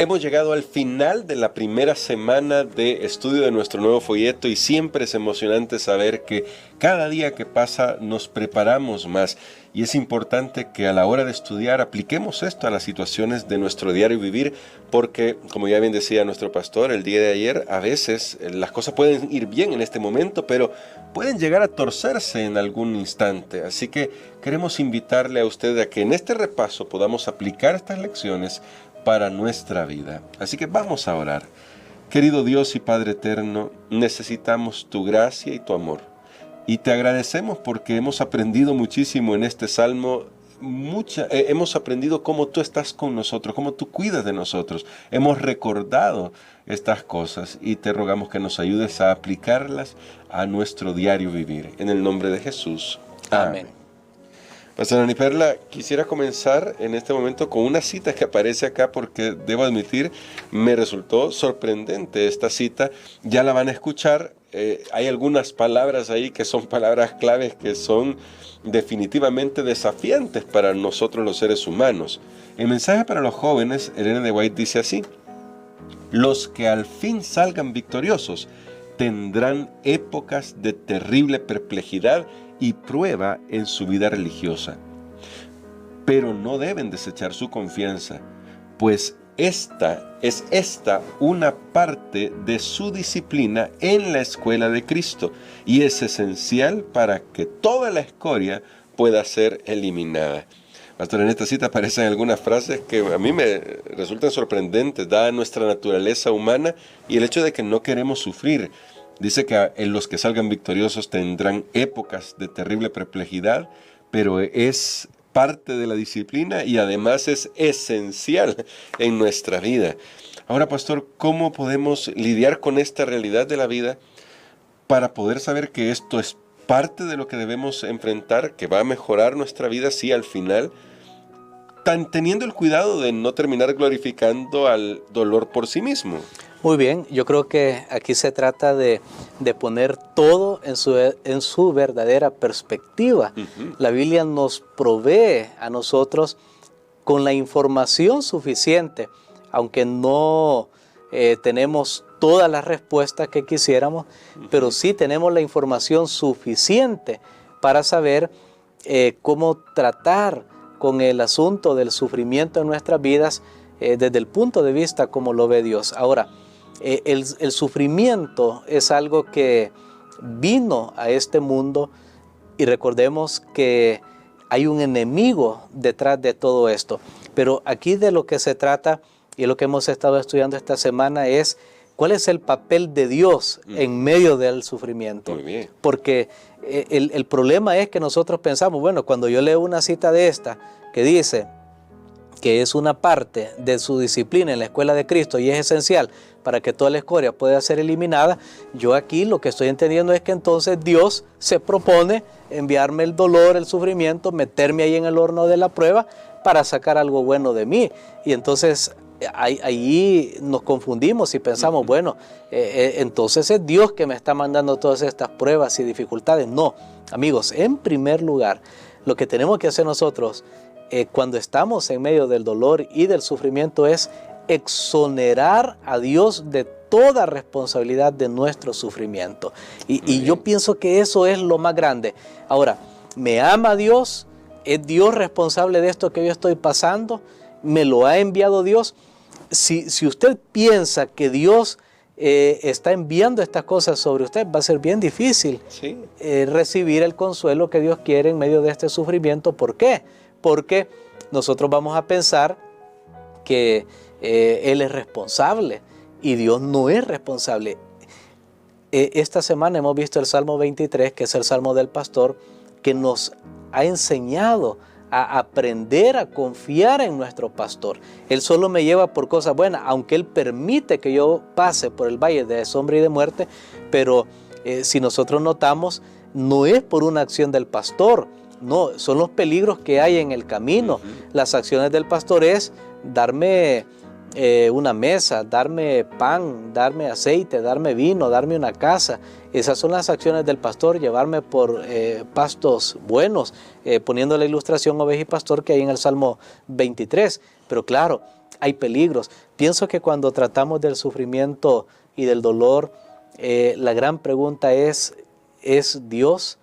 Hemos llegado al final de la primera semana de estudio de nuestro nuevo folleto y siempre es emocionante saber que cada día que pasa nos preparamos más y es importante que a la hora de estudiar apliquemos esto a las situaciones de nuestro diario vivir porque, como ya bien decía nuestro pastor el día de ayer, a veces las cosas pueden ir bien en este momento, pero pueden llegar a torcerse en algún instante. Así que queremos invitarle a usted a que en este repaso podamos aplicar estas lecciones para nuestra vida. Así que vamos a orar. Querido Dios y Padre eterno, necesitamos tu gracia y tu amor. Y te agradecemos porque hemos aprendido muchísimo en este salmo. Hemos aprendido cómo tú estás con nosotros, cómo tú cuidas de nosotros. Hemos recordado estas cosas y te rogamos que nos ayudes a aplicarlas a nuestro diario vivir. En el nombre de Jesús. Amén. Pastor Dani Perla, quisiera comenzar en este momento con una cita que aparece acá porque debo admitir, me resultó sorprendente esta cita. Ya la van a escuchar, hay algunas palabras ahí que son palabras claves que son definitivamente desafiantes para nosotros los seres humanos. El mensaje para los jóvenes, Elena de White dice así: los que al fin salgan victoriosos tendrán épocas de terrible perplejidad y prueba en su vida religiosa. Pero no deben desechar su confianza, pues esta es una parte de su disciplina en la escuela de Cristo y es esencial para que toda la escoria pueda ser eliminada. Pastor, en esta cita aparecen algunas frases que a mí me resultan sorprendentes, dada nuestra naturaleza humana y el hecho de que no queremos sufrir. Dice que los que salgan victoriosos tendrán épocas de terrible perplejidad, pero es parte de la disciplina y además es esencial en nuestra vida. Ahora, pastor, ¿cómo podemos lidiar con esta realidad de la vida para poder saber que esto es parte de lo que debemos enfrentar, que va a mejorar nuestra vida, sí, al final, teniendo el cuidado de no terminar glorificando al dolor por sí mismo? Muy bien, yo creo que aquí se trata de poner todo en su verdadera perspectiva. La Biblia nos provee a nosotros con la información suficiente, aunque no tenemos todas las respuestas que quisiéramos, pero sí tenemos la información suficiente para saber cómo tratar con el asunto del sufrimiento en nuestras vidas desde el punto de vista como lo ve Dios. Ahora, el sufrimiento es algo que vino a este mundo y recordemos que hay un enemigo detrás de todo esto. Pero aquí de lo que se trata y lo que hemos estado estudiando esta semana es cuál es el papel de Dios en medio del sufrimiento. Muy bien. Porque el problema es que nosotros pensamos, bueno, cuando yo leo una cita de esta que dice que es una parte de su disciplina en la escuela de Cristo y es esencial para que toda la escoria pueda ser eliminada, yo aquí lo que estoy entendiendo es que entonces Dios se propone enviarme el dolor, el sufrimiento, meterme ahí en el horno de la prueba para sacar algo bueno de mí. Y entonces ahí nos confundimos y pensamos, bueno, entonces es Dios que me está mandando todas estas pruebas y dificultades. No, amigos, en primer lugar, lo que tenemos que hacer nosotros cuando estamos en medio del dolor y del sufrimiento es exonerar a Dios de toda responsabilidad de nuestro sufrimiento. Y yo pienso que eso es lo más grande. Ahora, ¿me ama Dios? ¿Es Dios responsable de esto que yo estoy pasando? ¿Me lo ha enviado Dios? Si usted piensa que Dios está enviando estas cosas sobre usted, va a ser bien difícil recibir el consuelo que Dios quiere en medio de este sufrimiento. ¿Por qué? Porque nosotros vamos a pensar que Él es responsable y Dios no es responsable. Esta semana hemos visto el Salmo 23, que es el Salmo del Pastor, que nos ha enseñado a aprender a confiar en nuestro pastor. Él solo me lleva por cosas buenas, aunque Él permite que yo pase por el valle de sombra y de muerte, pero si nosotros notamos, no es por una acción del pastor, no, son los peligros que hay en el camino. Las acciones del pastor es darme una mesa, darme pan, darme aceite, darme vino, darme una casa. Esas son las acciones del pastor, llevarme por pastos buenos, poniendo la ilustración oveja y pastor que hay en el Salmo 23. Pero claro, hay peligros. Pienso que cuando tratamos del sufrimiento y del dolor, la gran pregunta ¿es Dios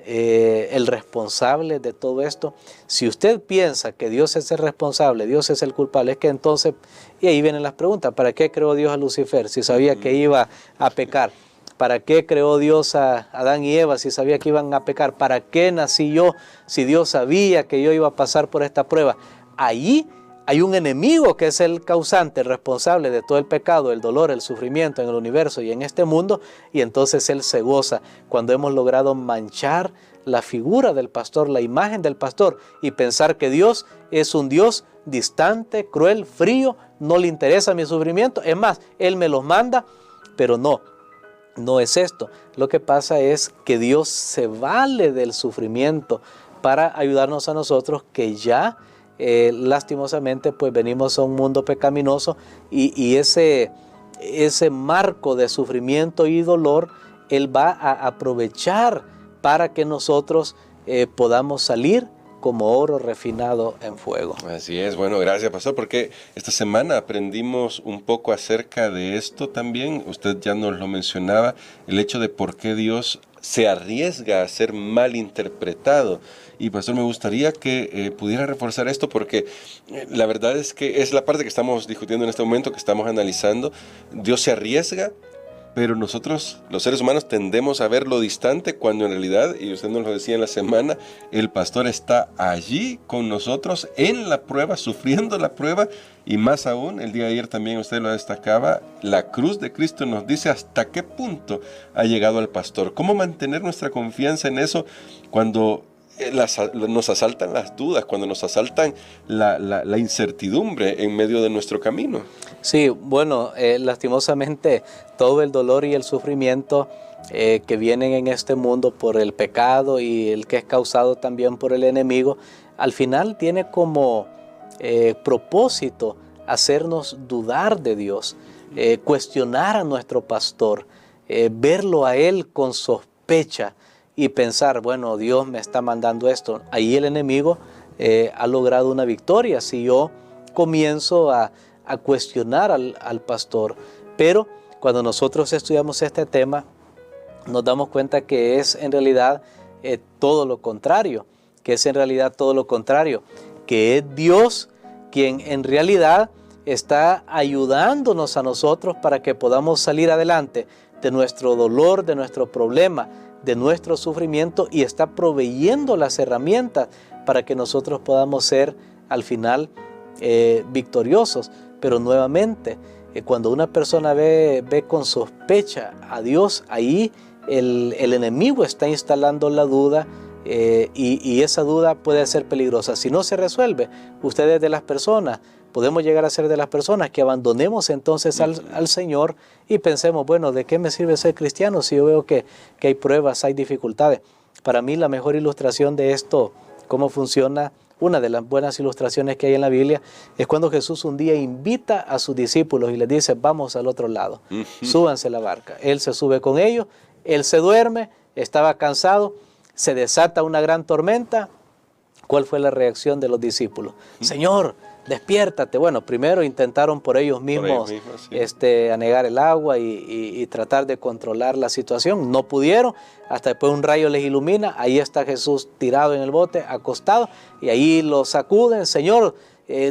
el responsable de todo esto? Si usted piensa que Dios es el responsable, Dios es el culpable, es que entonces, y ahí vienen las preguntas, ¿para qué creó Dios a Lucifer si sabía que iba a pecar? ¿Para qué creó Dios a Adán y Eva si sabía que iban a pecar? ¿Para qué nací yo si Dios sabía que yo iba a pasar por esta prueba? Allí hay un enemigo que es el causante, el responsable de todo el pecado, el dolor, el sufrimiento en el universo y en este mundo, y entonces Él se goza cuando hemos logrado manchar la figura del pastor, la imagen del pastor, y pensar que Dios es un Dios distante, cruel, frío, no le interesa mi sufrimiento, es más, Él me los manda, pero no es esto. Lo que pasa es que Dios se vale del sufrimiento para ayudarnos a nosotros que ya lastimosamente pues venimos a un mundo pecaminoso y ese marco de sufrimiento y dolor Él va a aprovechar para que nosotros podamos salir como oro refinado en fuego. Así es, bueno, gracias pastor, porque esta semana aprendimos un poco acerca de esto también, usted ya nos lo mencionaba, el hecho de por qué Dios se arriesga a ser mal interpretado. Y pastor, me gustaría que pudiera reforzar esto porque la verdad es que es la parte que estamos discutiendo en este momento, que estamos analizando. Dios se arriesga, pero nosotros, los seres humanos, tendemos a verlo distante cuando en realidad, y usted nos lo decía en la semana, el pastor está allí con nosotros en la prueba, sufriendo la prueba, y más aún, el día de ayer también usted lo destacaba, la cruz de Cristo nos dice hasta qué punto ha llegado al pastor. ¿Cómo mantener nuestra confianza en eso cuando nos asaltan las dudas, cuando nos asaltan la incertidumbre en medio de nuestro camino? Sí, bueno, lastimosamente todo el dolor y el sufrimiento que vienen en este mundo por el pecado y el que es causado también por el enemigo, al final tiene como propósito hacernos dudar de Dios, cuestionar a nuestro pastor, verlo a Él con sospecha y pensar, bueno, Dios me está mandando esto. Ahí el enemigo ha logrado una victoria si yo comienzo a cuestionar al pastor. Pero cuando nosotros estudiamos este tema, nos damos cuenta que es en realidad todo lo contrario, que es Dios quien en realidad está ayudándonos a nosotros para que podamos salir adelante de nuestro dolor, de nuestro problema, de nuestro sufrimiento, y está proveyendo las herramientas para que nosotros podamos ser al final victoriosos. Pero nuevamente, cuando una persona ve con sospecha a Dios, ahí el enemigo está instalando la duda y esa duda puede ser peligrosa. Si no se resuelve, ustedes de las personas, podemos llegar a ser de las personas que abandonemos entonces al Señor y pensemos, bueno, ¿de qué me sirve ser cristiano si yo veo que hay pruebas, hay dificultades? Para mí la mejor ilustración de esto, cómo funciona, una de las buenas ilustraciones que hay en la Biblia, es cuando Jesús un día invita a sus discípulos y les dice, vamos al otro lado, súbanse a la barca. Él se sube con ellos, él se duerme, estaba cansado, se desata una gran tormenta. ¿Cuál fue la reacción de los discípulos? Señor, despiértate. Bueno, primero intentaron por ellos mismos sí, anegar el agua y tratar de controlar la situación. No pudieron, hasta después un rayo les ilumina. Ahí está Jesús tirado en el bote, acostado, y ahí lo sacuden. Señor,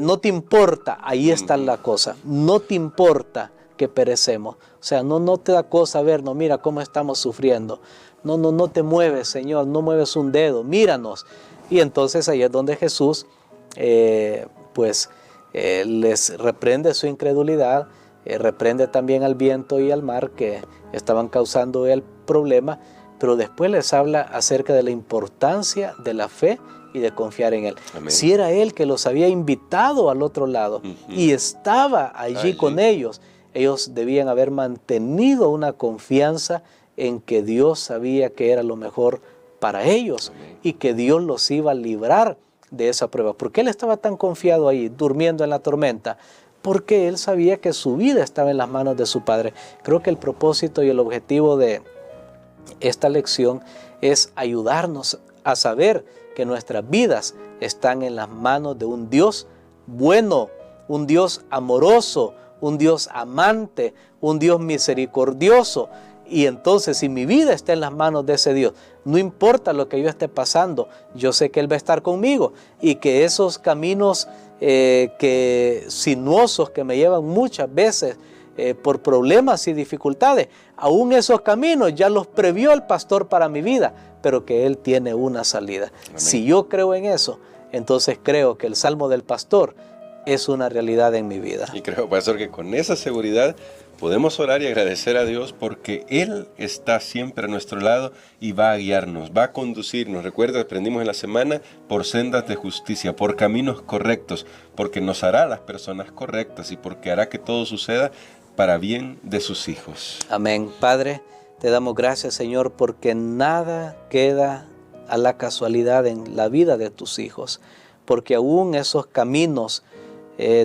no te importa, ahí está la cosa. No te importa que perecemos. O sea, no te da cosa vernos, mira cómo estamos sufriendo. No te mueves, Señor, no mueves un dedo, míranos. Y entonces ahí es donde Jesús les reprende su incredulidad, reprende también al viento y al mar que estaban causando el problema, pero después les habla acerca de la importancia de la fe y de confiar en Él. Amén. Si era Él que los había invitado al otro lado y estaba allí con ellos, ellos debían haber mantenido una confianza en que Dios sabía que era lo mejor para ellos. Amén. Y que Dios los iba a librar de esa prueba. ¿Por qué él estaba tan confiado ahí, durmiendo en la tormenta? porque él sabía que su vida estaba en las manos de su Padre. Creo que el propósito y el objetivo de esta lección es ayudarnos a saber que nuestras vidas están en las manos de un Dios bueno, un Dios amoroso, un Dios amante, un Dios misericordioso. Y entonces, si mi vida está en las manos de ese Dios, no importa lo que yo esté pasando, yo sé que Él va a estar conmigo, y que esos caminos sinuosos que me llevan muchas veces por problemas y dificultades, aún esos caminos ya los previó el pastor para mi vida, pero que Él tiene una salida. Amén. Si yo creo en eso, entonces creo que el Salmo del Pastor es una realidad en mi vida. Y creo, pastor, que con esa seguridad podemos orar y agradecer a Dios porque Él está siempre a nuestro lado y va a guiarnos, va a conducirnos. Recuerda, aprendimos en la semana, por sendas de justicia, por caminos correctos, porque nos hará las personas correctas y porque hará que todo suceda para bien de sus hijos. Amén. Padre, te damos gracias, Señor, porque nada queda a la casualidad en la vida de tus hijos, porque aún esos caminos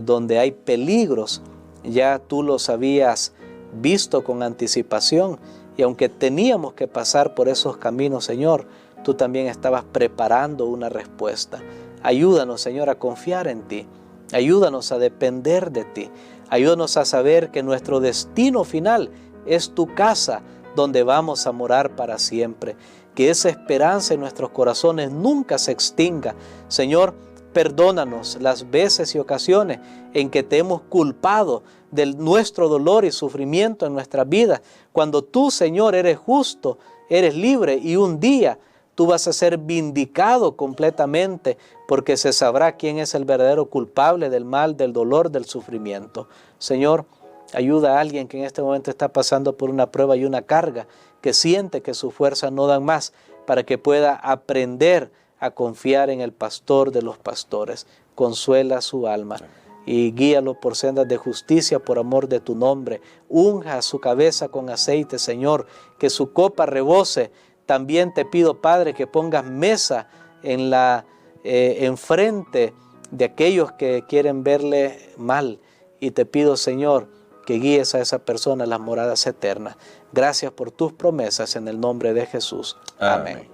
donde hay peligros, ya tú los habías visto con anticipación, y aunque teníamos que pasar por esos caminos, Señor, tú también estabas preparando una respuesta. Ayúdanos, Señor, a confiar en ti. Ayúdanos a depender de ti. Ayúdanos a saber que nuestro destino final es tu casa, donde vamos a morar para siempre. Que esa esperanza en nuestros corazones nunca se extinga. Señor, perdónanos las veces y ocasiones en que te hemos culpado de nuestro dolor y sufrimiento en nuestras vidas, cuando tú, Señor, eres justo, eres libre, y un día tú vas a ser vindicado completamente, porque se sabrá quién es el verdadero culpable del mal, del dolor, del sufrimiento. Señor, ayuda a alguien que en este momento está pasando por una prueba y una carga, que siente que sus fuerzas no dan más, para que pueda aprender a confiar en el pastor de los pastores. Consuela su alma y guíalo por sendas de justicia por amor de tu nombre. Unja su cabeza con aceite, Señor, que su copa rebose. También te pido, Padre, que pongas mesa enfrente de aquellos que quieren verle mal. Y te pido, Señor, que guíes a esa persona a las moradas eternas. Gracias por tus promesas en el nombre de Jesús. Amén.